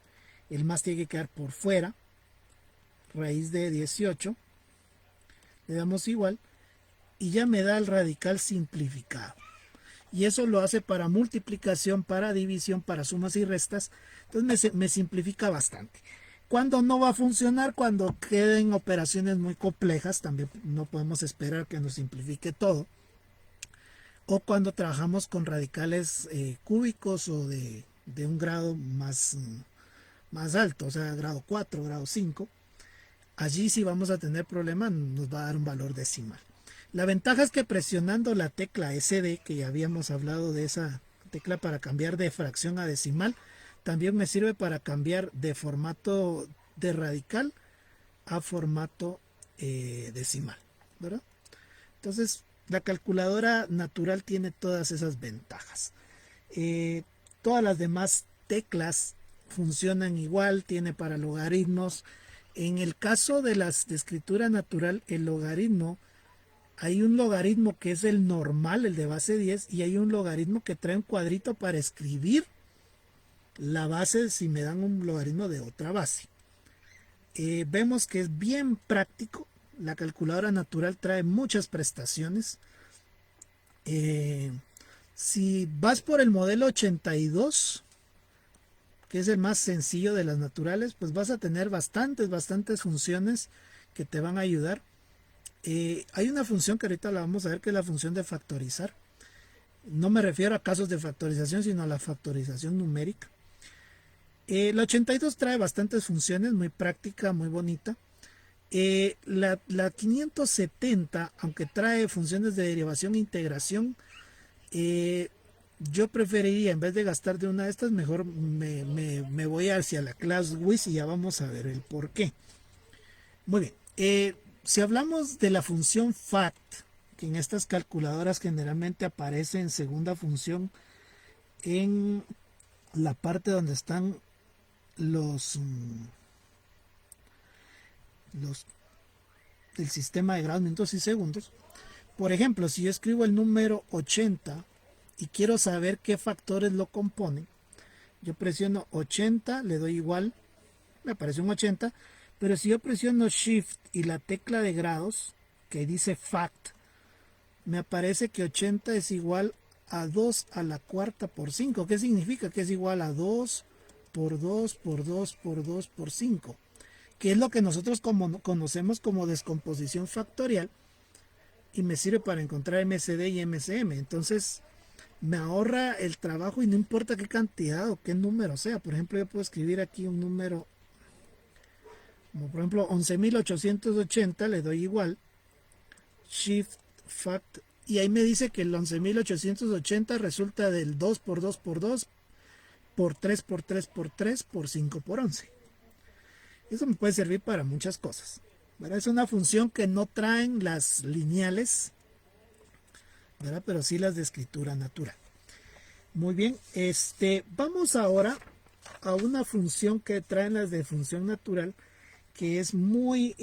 El más tiene que quedar por fuera. Raíz de 18. Le damos igual. Y ya me da el radical simplificado. Y eso lo hace para multiplicación, para división, para sumas y restas. Entonces me simplifica bastante. Cuando no va a funcionar, cuando queden operaciones muy complejas, también no podemos esperar que nos simplifique todo. O cuando trabajamos con radicales cúbicos o de un grado más alto, o sea, grado 4, grado 5. Allí sí vamos a tener problemas, nos va a dar un valor decimal. La ventaja es que presionando la tecla SD, que ya habíamos hablado de esa tecla para cambiar de fracción a decimal, también me sirve para cambiar de formato de radical a formato decimal, ¿verdad? Entonces, la calculadora natural tiene todas esas ventajas. Todas las demás teclas funcionan igual, tiene para logaritmos. En el caso de las de escritura natural, el logaritmo, hay un logaritmo que es el normal, el de base 10, y hay un logaritmo que trae un cuadrito para escribir la base si me dan un logaritmo de otra base. Vemos que es bien práctico. La calculadora natural trae muchas prestaciones. Si vas por el modelo 82, que es el más sencillo de las naturales, pues vas a tener bastantes funciones que te van a ayudar. Hay una función que ahorita la vamos a ver, que es la función de factorizar. No me refiero a casos de factorización, sino a la factorización numérica. La 82 trae bastantes funciones, muy práctica, muy bonita. La 570, aunque trae funciones de derivación e integración, yo preferiría, en vez de gastar de una de estas, mejor me voy hacia la clase WIS y ya vamos a ver el por qué. Muy bien, si hablamos de la función FACT, que en estas calculadoras generalmente aparece en segunda función en la parte donde están los del sistema de grados, minutos y segundos. Por ejemplo, si yo escribo el número 80 y quiero saber qué factores lo componen, yo presiono 80, le doy igual, me aparece un 80, pero si yo presiono Shift y la tecla de grados, que dice Fact, me aparece que 80 es igual a 2 a la cuarta por 5. ¿Qué significa? Que es igual a 2 por 2 por 2 por 2 por 5, que es lo que nosotros conocemos como descomposición factorial, y me sirve para encontrar MCD y MCM. Entonces me ahorra el trabajo y no importa qué cantidad o qué número sea. Por ejemplo, yo puedo escribir aquí un número como por ejemplo 11.880, le doy igual, Shift Fact, y ahí me dice que el 11.880 resulta del 2 por 2 por 2 por 3 por 3 por 3 por 5 por 11. Eso me puede servir para muchas cosas, ¿verdad? Es una función que no traen las lineales, ¿verdad? Pero sí las de escritura natural. Muy bien, vamos ahora a una función que traen las de función natural, que es muy,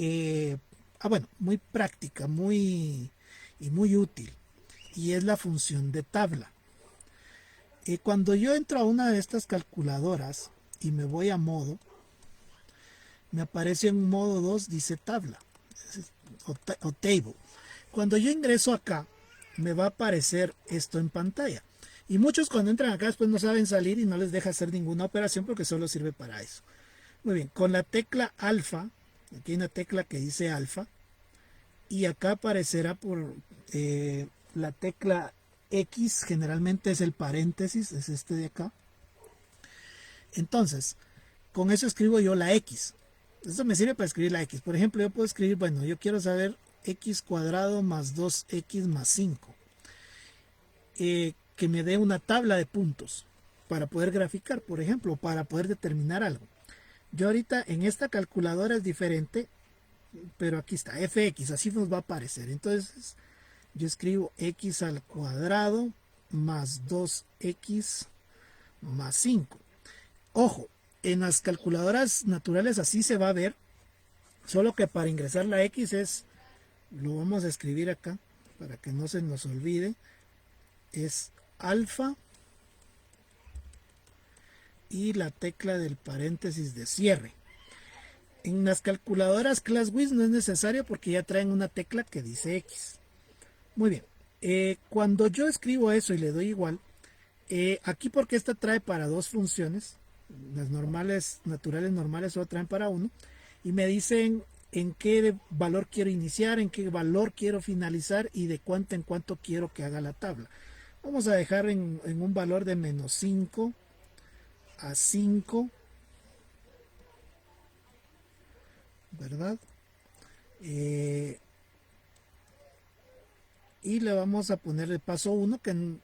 muy práctica, muy útil, y es la función de tabla. Cuando yo entro a una de estas calculadoras y me voy a modo, me aparece en modo 2, dice tabla o table. Cuando yo ingreso acá, me va a aparecer esto en pantalla. Y muchos cuando entran acá después no saben salir y no les deja hacer ninguna operación porque solo sirve para eso. Muy bien, con la tecla alfa, aquí hay una tecla que dice alfa, y acá aparecerá por la tecla X, generalmente es el paréntesis, es este de acá. Entonces, con eso escribo yo la X. Esto me sirve para escribir la X. Por ejemplo, yo puedo escribir, bueno, yo quiero saber X cuadrado más 2X más 5. Que me dé una tabla de puntos para poder graficar, por ejemplo, para poder determinar algo. Yo ahorita en esta calculadora es diferente, pero aquí está, fx, así nos va a aparecer. Entonces, yo escribo x al cuadrado más 2x más 5. Ojo, en las calculadoras naturales así se va a ver, solo que para ingresar la x lo vamos a escribir acá, para que no se nos olvide, es alfa y la tecla del paréntesis de cierre. En las calculadoras ClassWiz no es necesario porque ya traen una tecla que dice X. Muy bien, cuando yo escribo eso y le doy igual, aquí porque esta trae para dos funciones, las normales, naturales normales solo traen para uno, y me dicen en qué valor quiero iniciar, en qué valor quiero finalizar y de cuánto en cuánto quiero que haga la tabla. Vamos a dejar en un valor de menos 5 a 5, ¿verdad? Y le vamos a poner el paso 1, que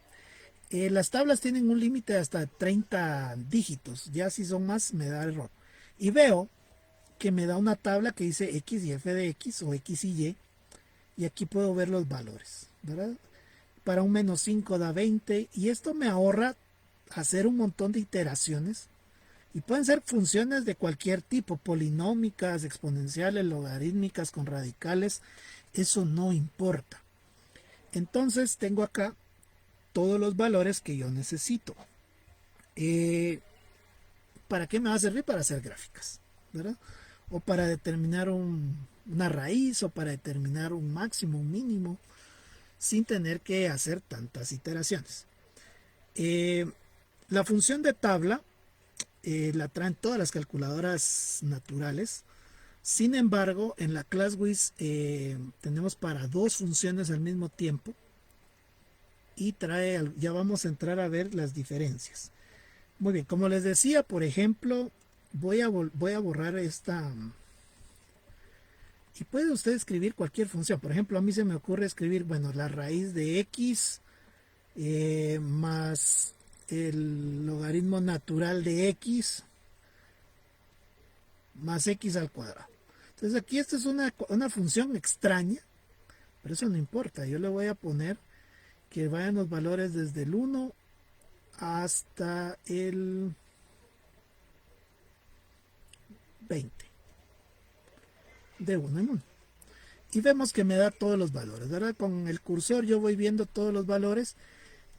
las tablas tienen un límite de hasta 30 dígitos, ya si son más me da error. Y veo que me da una tabla que dice X y F de X o X y aquí puedo ver los valores, ¿verdad? Para un menos 5 da 20, y esto me ahorra hacer un montón de iteraciones, y pueden ser funciones de cualquier tipo, polinómicas, exponenciales, logarítmicas con radicales, eso no importa. Entonces tengo acá todos los valores que yo necesito. ¿para qué me va a servir? Para hacer gráficas, ¿verdad? O para determinar una raíz, o para determinar un máximo, un mínimo, sin tener que hacer tantas iteraciones. La función de tabla la traen todas las calculadoras naturales. Sin embargo, en la ClassWiz tenemos para dos funciones al mismo tiempo, y ya vamos a entrar a ver las diferencias. Muy bien, como les decía, por ejemplo, voy a borrar esta, y puede usted escribir cualquier función. Por ejemplo, a mí se me ocurre escribir, bueno, la raíz de x más el logaritmo natural de x más x al cuadrado. Entonces aquí esta es una función extraña, pero eso no importa. Yo le voy a poner que vayan los valores desde el 1 hasta el 20, de 1 en 1. Y vemos que me da todos los valores, ¿verdad? Con el cursor yo voy viendo todos los valores,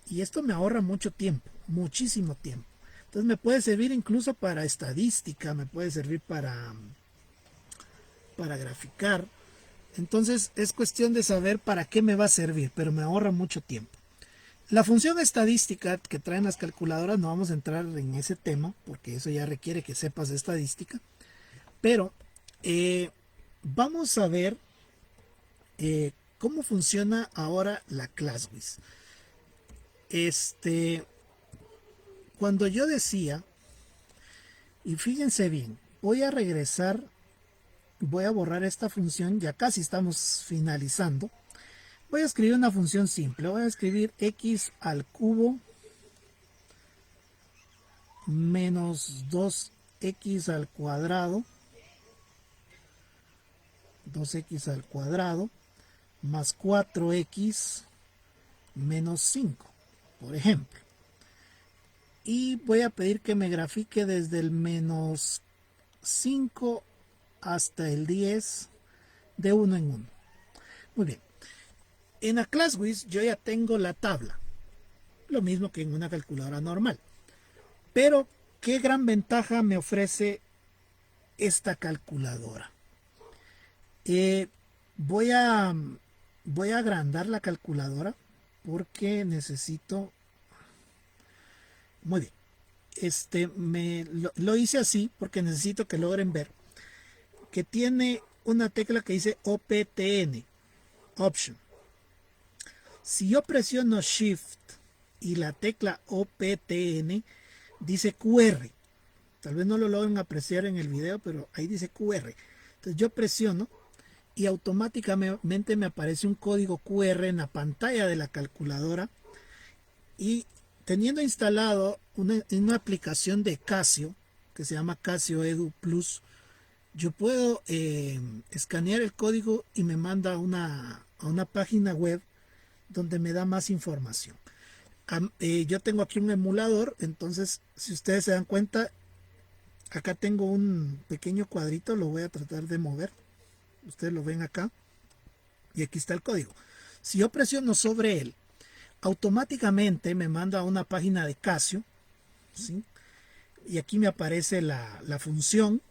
y esto me ahorra mucho tiempo, muchísimo tiempo. Entonces me puede servir incluso para estadística, me puede servir para graficar. Entonces es cuestión de saber para qué me va a servir, pero me ahorra mucho tiempo. La función estadística que traen las calculadoras, no vamos a entrar en ese tema, porque eso ya requiere que sepas de estadística. Pero vamos a ver cómo funciona ahora la ClassWiz. Cuando yo decía, y fíjense bien, voy a regresar, voy a borrar esta función, ya casi estamos finalizando. Voy a escribir una función simple, voy a escribir x al cubo menos 2x al cuadrado, 2x al cuadrado más 4x menos 5, por ejemplo. Y voy a pedir que me grafique desde el menos 5 hasta el 10 de 1 en 1. Muy bien. En la ClassWiz yo ya tengo la tabla, lo mismo que en una calculadora normal. Pero, ¿qué gran ventaja me ofrece esta calculadora? Voy a agrandar la calculadora porque necesito... Muy bien. Lo hice así porque necesito que logren ver que tiene una tecla que dice OPTN, Option. Si yo presiono Shift y la tecla OPTN dice QR, tal vez no lo logren apreciar en el video, pero ahí dice QR. Entonces yo presiono y automáticamente me aparece un código QR en la pantalla de la calculadora, y teniendo instalado una aplicación de Casio que se llama Casio Edu Plus, yo puedo escanear el código y me manda a una página web donde me da más información. Yo tengo aquí un emulador, entonces si ustedes se dan cuenta, acá tengo un pequeño cuadrito, lo voy a tratar de mover. Ustedes lo ven acá y aquí está el código. Si yo presiono sobre él, automáticamente me manda a una página de Casio, ¿sí? Y aquí me aparece la función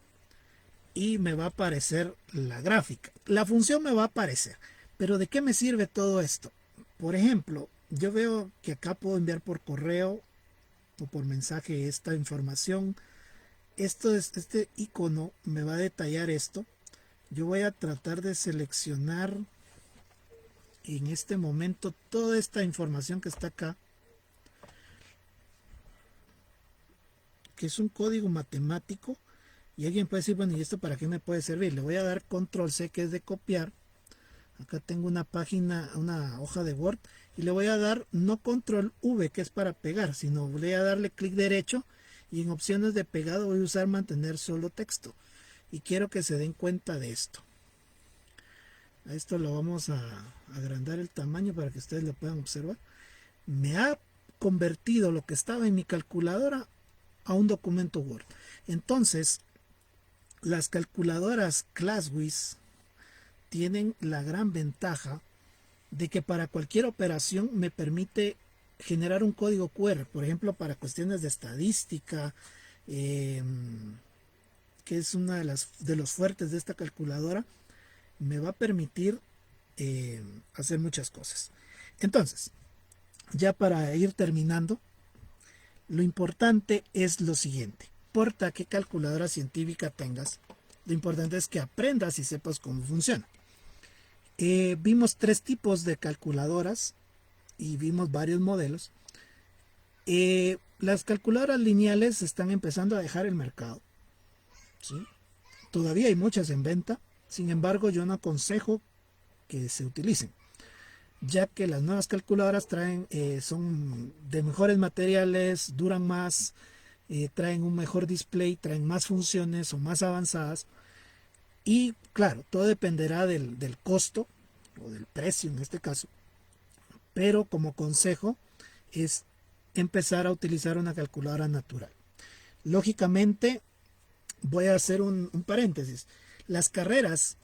y me va a aparecer la gráfica. La función me va a aparecer, pero ¿de qué me sirve todo esto? Por ejemplo, yo veo que acá puedo enviar por correo o por mensaje esta información. Este icono me va a detallar esto. Yo voy a tratar de seleccionar en este momento toda esta información que está acá, que es un código matemático, y alguien puede decir, bueno, ¿y esto para qué me puede servir? Le voy a dar control C, que es de copiar. Acá tengo una página, una hoja de Word, y le voy a dar no control V, que es para pegar, sino voy a darle clic derecho, y en opciones de pegado voy a usar mantener solo texto, y quiero que se den cuenta de esto. A esto lo vamos a agrandar el tamaño para que ustedes lo puedan observar. Me ha convertido lo que estaba en mi calculadora a un documento Word. Entonces, las calculadoras ClassWiz tienen la gran ventaja de que para cualquier operación me permite generar un código QR, por ejemplo, para cuestiones de estadística, eh, que es una de los fuertes de esta calculadora, me va a permitir hacer muchas cosas. Entonces, ya para ir terminando, lo importante es lo siguiente: no importa qué calculadora científica tengas, lo importante es que aprendas y sepas cómo funciona. Vimos tres tipos de calculadoras y vimos varios modelos. Las calculadoras lineales están empezando a dejar el mercado, ¿sí? Todavía hay muchas en venta, sin embargo yo no aconsejo que se utilicen, ya que las nuevas calculadoras son de mejores materiales, duran más, traen un mejor display, traen más funciones o más avanzadas. Y claro, todo dependerá del costo o del precio en este caso, pero como consejo es empezar a utilizar una calculadora natural. Lógicamente, voy a hacer un paréntesis. Las carreras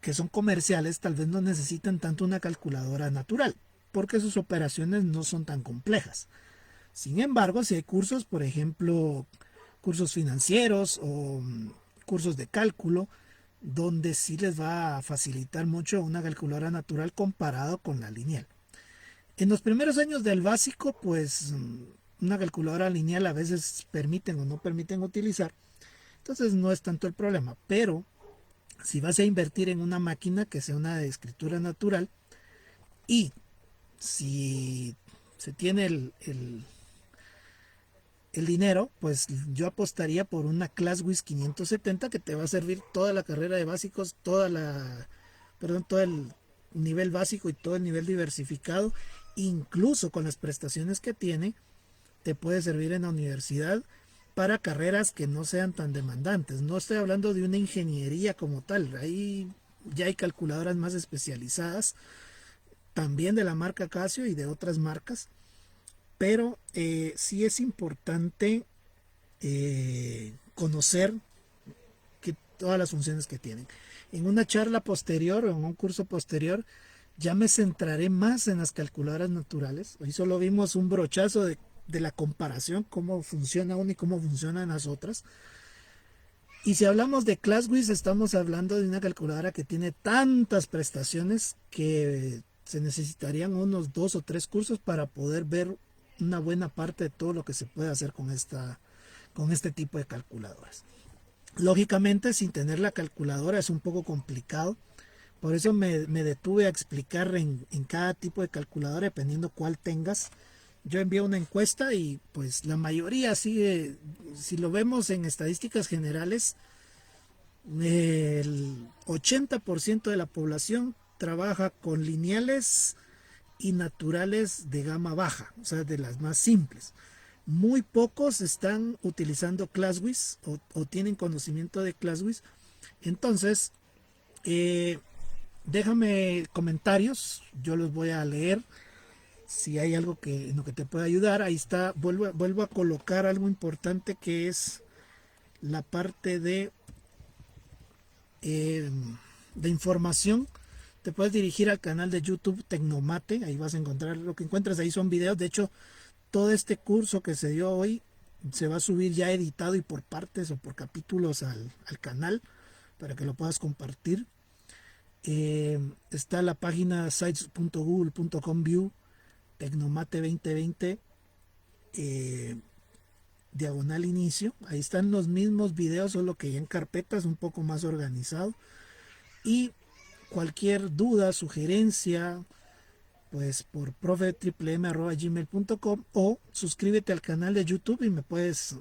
que son comerciales tal vez no necesitan tanto una calculadora natural, porque sus operaciones no son tan complejas. Sin embargo, si hay cursos, por ejemplo, cursos financieros o cursos de cálculo, donde sí les va a facilitar mucho una calculadora natural comparado con la lineal. En los primeros años del básico, pues una calculadora lineal a veces permiten o no permiten utilizar, entonces no es tanto el problema. Pero si vas a invertir en una máquina que sea una de escritura natural, y si se tiene el dinero, pues yo apostaría por una ClassWiz 570 que te va a servir toda la carrera de básicos, todo el nivel básico y todo el nivel diversificado, incluso con las prestaciones que tiene, te puede servir en la universidad para carreras que no sean tan demandantes. No estoy hablando de una ingeniería como tal, ahí ya hay calculadoras más especializadas, también de la marca Casio y de otras marcas, pero sí es importante conocer todas las funciones que tienen. En una charla posterior o en un curso posterior ya me centraré más en las calculadoras naturales. Hoy solo vimos un brochazo de la comparación, cómo funciona una y cómo funcionan las otras. Y si hablamos de ClassWiz, estamos hablando de una calculadora que tiene tantas prestaciones que se necesitarían unos 2 o 3 cursos para poder ver una buena parte de todo lo que se puede hacer con este tipo de calculadoras. Lógicamente, sin tener la calculadora es un poco complicado. Por eso me detuve a explicar en cada tipo de calculadora, dependiendo cuál tengas. Yo envié una encuesta y pues la mayoría sigue, si lo vemos en estadísticas generales, el 80% de la población trabaja con lineales y naturales de gama baja, o sea, de las más simples. Muy pocos están utilizando ClassWiz o tienen conocimiento de ClassWiz. Entonces, déjame comentarios, yo los voy a leer. Si hay algo en lo que te pueda ayudar, ahí está. Vuelvo a colocar algo importante, que es la parte de información. Te puedes dirigir al canal de YouTube Tecnomate, ahí vas a encontrar lo que encuentras. Ahí son videos. De hecho, todo este curso que se dio hoy se va a subir ya editado y por partes o por capítulos al canal para que lo puedas compartir. Está la página sites.google.com view Tecnomate 2020 diagonal inicio. Ahí están los mismos videos, solo que ya en carpetas, un poco más organizado. Y cualquier duda, sugerencia, pues por profe.gmail.com, o suscríbete al canal de YouTube y me puedes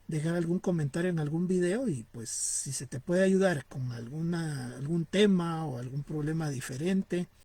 dejar algún comentario en algún video, y pues si se te puede ayudar con algún tema o algún problema diferente,